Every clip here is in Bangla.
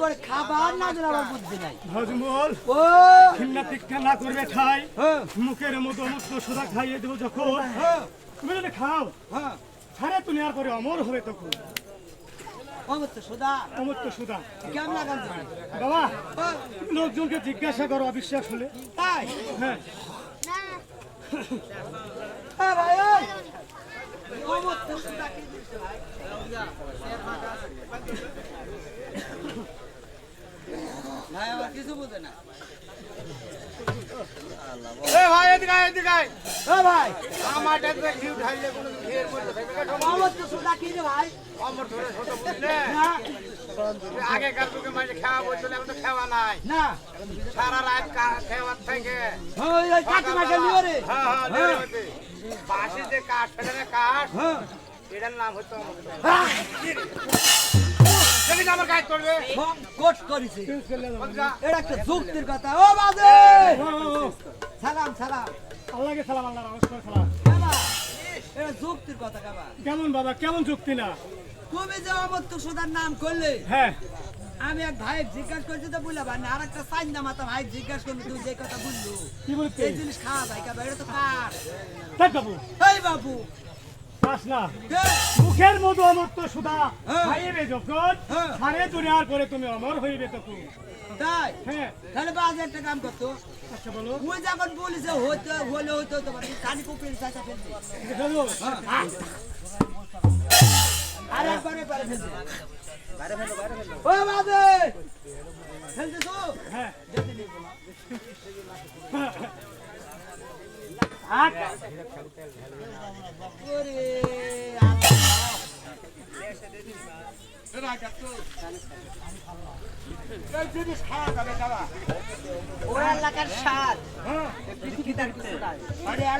করে খাবার না দিলে আমার বুদ্ধি নাই ভজমল ও ঘৃণা তীক্ষা না করবে ঠাই মুখের মতো অমৃত সোদা খাইয়ে দেবো যখন তুমি যদি খাও ছাড়ে তুমি আর পরে অমর হবে তখন অমৃত সোদা অমৃত সোদা কেমন লাগান বাবা লোকজনকে জিজ্ঞাসা করো অবিশ্বাস হলে তাই হ্যাঁ হ্যাঁ ভাই ওই অমৃত সোদা কি দিছ ভাই ভাই আমার কিছু বুঝে না এ ভাই এদিকে এদিকে ও ভাই আমার টাকা ঘি উঠাইলে কোনো ঘিয়ের মধ্যে থাকবে না অমৃত সোদা কি রে ভাই আমার ধরে ছোট বুঝলে না আগে কার যুগে মাঝে খাওয়া বলছিল এখন তো খাওয়া নাই না সারা রাত খাওয়ার থেকে ওই ওই কাকিমাকে নিও রে হ্যাঁ হ্যাঁ দেরি হতে বাসি যে কাঠ ফেলে না কাঠ হ্যাঁ এটার নাম হচ্ছে সেদিন আমার কাজ করবে কোট করিছে বলছা, এটা একটা যুক্তির কথা ও বাজে সালাম সালাম আল্লাহকে সালাম আল্লাহ নমস্কার সালাম কাবা এটা যুক্তির কথা কাবা কেমন বাবা কেমন যুক্তি না তুমি যে অমৃত সোদার নাম করলে হ্যাঁ আমি এক ভাই জিজ্ঞাসা করছি তো বুঝলা ভাই আর একটা সাইন মাতা ভাই জিজ্ঞাসা করলি তুমি যে কথা বুঝলো কি বলতে এই জিনিস খাওয়া যায় কাবা এটা তো কার তাই বাবু এই বাবু পাস না কে? মুখের মতো অমৃত সুধা হ্যাঁ। খাইবে যখন হ্যাঁ। সারে দুনিয়ার পরে তুমি অমর হইবে তখন তাই হ্যাঁ তাহলে বাজে একটা কাম করতো আচ্ছা বলো ওই যখন বলিছে হইতে হলে হইতে তোমার কানি কুপির চাচা ফেলছে বলো আরে পারে পারে ফেলছে ও বাজে ফেলছে তো হ্যাঁ ওরে ওরা এলাকার স্বাদ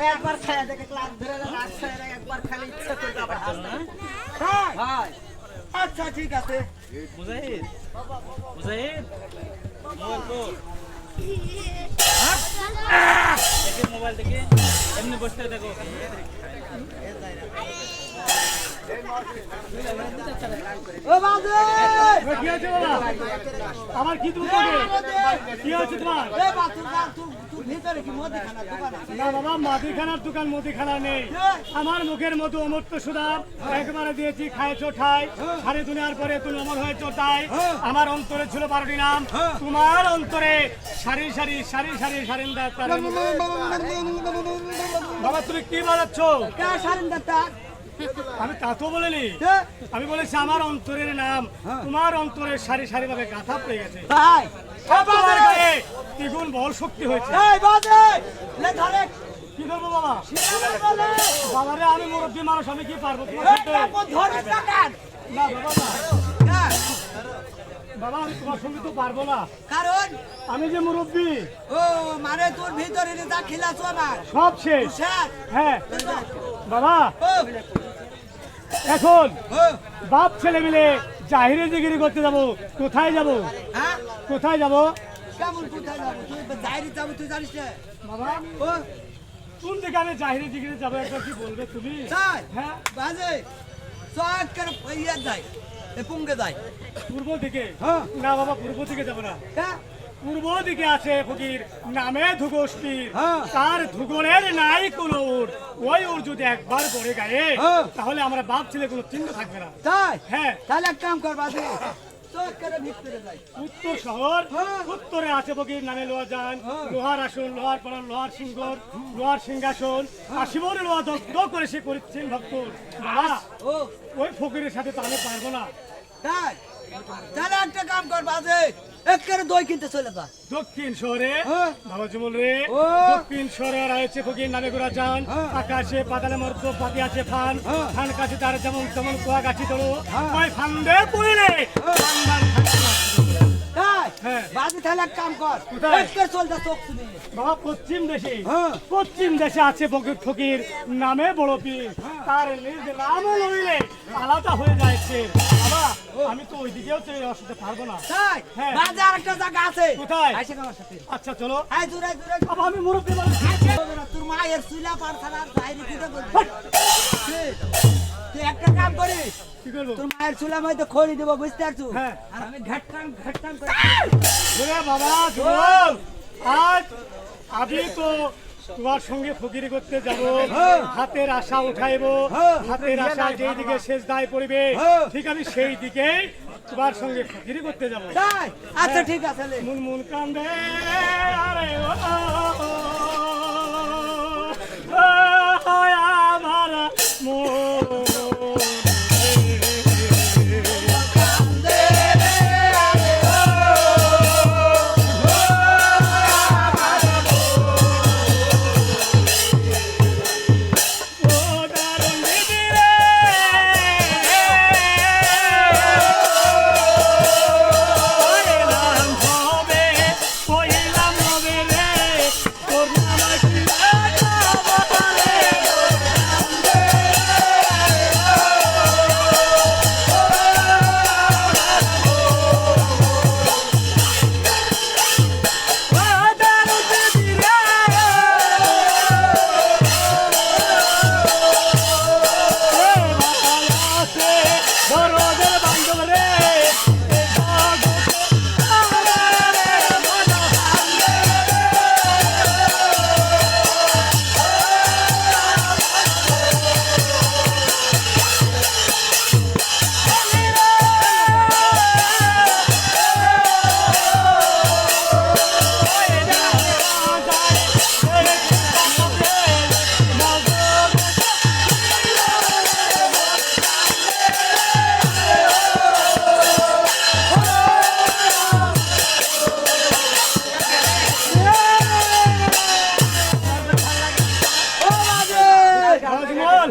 একবার খায়া দেখে ক্লাস ধরে একবার খালি ইচ্ছা করতে আবার হাসতে ভাই আচ্ছা ঠিক আছে মুজাহিদ মুজাহিদ মোবাইল তো দেখে মোবাইল দেখে এমনি বসতে দেখো ও বাজে কি আছে বাবা আমার কি তুমি কি আছে তোমার এ বাতুর না তুই ভিতরে কি মুদিখানা দোকান আছে না বাবা মাদিখানার দোকান মুদিখানা নেই আমার মুখের মতো অমৃত সুধা একবারে দিয়েছি খাইছো ঠাই সারে দুনিয়ার পরে তুমি অমর হয়েছো তাই আমার অন্তরে ছিল 12টি নাম তোমার অন্তরে সারি সারি সারি সারি সারিন্দা বাবা তুমি কি বলাচ্ছ কে সারেন্দারটা আমি তা তো বলিনি আমি বলেছি আমার অন্তরের নাম তোমার অন্তরের সারি সারি ভাবে গাথা পড়ে গেছে ভাই তোমার গায়ে দ্বিগুণ বল শক্তি হয়েছে এই বাজে লে ধরে কি করবো বাবা শিরালে বলে বাবারে আমি মুরব্বী মানুষ আমি কি পারবো তোমার এই সাথে কাপড় ধরিস না কেন না বাবা না হ্যাঁ, বাবা আমি তোমার সঙ্গে তো পারবো না কারণ আমি যে মুরব্বী ও মানে তোর ভিতরে যা খিলাছো আমার সব শেষ স্যার হ্যাঁ বাবা ও এখন ও বাপ ছেলে মিলে জাহিরে জিগিরি করতে যাব কোথায় যাব হ্যাঁ কোথায় যাব কেমন কোথায় যাবো তুই বাইরে যাবো তুই জানিস না বাবা ও কোন দিকে আমি জাহিরে জিগিরি যাবো একবার কি বলবে তুমি তাই হ্যাঁ বাজে চট করে ইয়ে যায় এ পুঙ্গে যায় পূর্ব দিকে হ্যাঁ। না বাবা পূর্ব দিকে যাব না হ্যাঁ পূর্ব দিকে আছে ফকির নামে ধুগোষ্ঠীর হ্যাঁ। তার ধুগনের নাই কোনো উট ওই উট যদি একবার পড়ে গায়ে হ্যাঁ। তাহলে আমরা বাপ ছেলে কোনো চিহ্ন থাকবে না তাই হ্যাঁ তাহলে এক কাম কর বাজে চট করে ভিতরে যাই উত্তর শহর হ্যাঁ। উত্তরে আছে ফকির নামে লোহা যান হ্যাঁ। লোহার আসন লোহার পড়ান লোহার সিংহর লোহার সিংহাসন আশিবরে লোহা দগ্ধ করে সে করছেন ভক্ত বাবা ও ওই ফকিরের সাথে তো আমি পারবো না তাই তাহলে একটা কাম কর বাজে একেবারে দই কিনতে চলে যা দক্ষিণ শহরে হ্যাঁ। বাবা জমল রে ও। দক্ষিণ শহরে রয়েছে ফকির নামে গোড়া যান হ্যাঁ। আকাশে পাতালে মর্দ পাতি আছে ফান হ্যাঁ। ফান কাছে তার যেমন তেমন কুয়া গাছি তোলো হ্যাঁ। ওই ফান্দে পড়িলে ফান্দার ফান্দি মারছে। তাই হ্যাঁ। বাজে তাহলে এক কাম কর কোথায়? একেবারে চল যা চোখ শুনে বাবা পশ্চিম দেশে হ্যাঁ। পশ্চিম দেশে আছে ফকির ফকির নামে বড় পীর তার নিজ নামে লইলে আলাদা হয়ে যাচ্ছে বাবা আমি তো ওই দিকেও তো আসতে পারবো না। তাই হ্যাঁ। বাজে আরেকটা জায়গা আছে কোথায়? আইসেন আমার সাথে আচ্ছা চলো। আয় জোরে জোরে বাবা আমি মুরব্বী মানুষ। তোর মায়ের চুলা পারছানা বাইরে কুটে করবি তুই একটা কাম করিস কি করবো? তোর মায়ের চুলা মধ্যে খড়ি দেবো বুঝতে পারছো হ্যাঁ। আর আমি ঘাটকান করে ওরে বাবা যুবক, আজ আমি তো তোমার সঙ্গে ফকিরি করতে যাব, হাতের আশা উঠাইবো, হাতের আশা যেই দিকে শেষ দায় পড়বে ঠিক আমি সেই দিকে তোমার সঙ্গে ফকিরি করতে যাব। তাই আচ্ছা ঠিক আছে লে। মুনমুন কান্দে আরে ও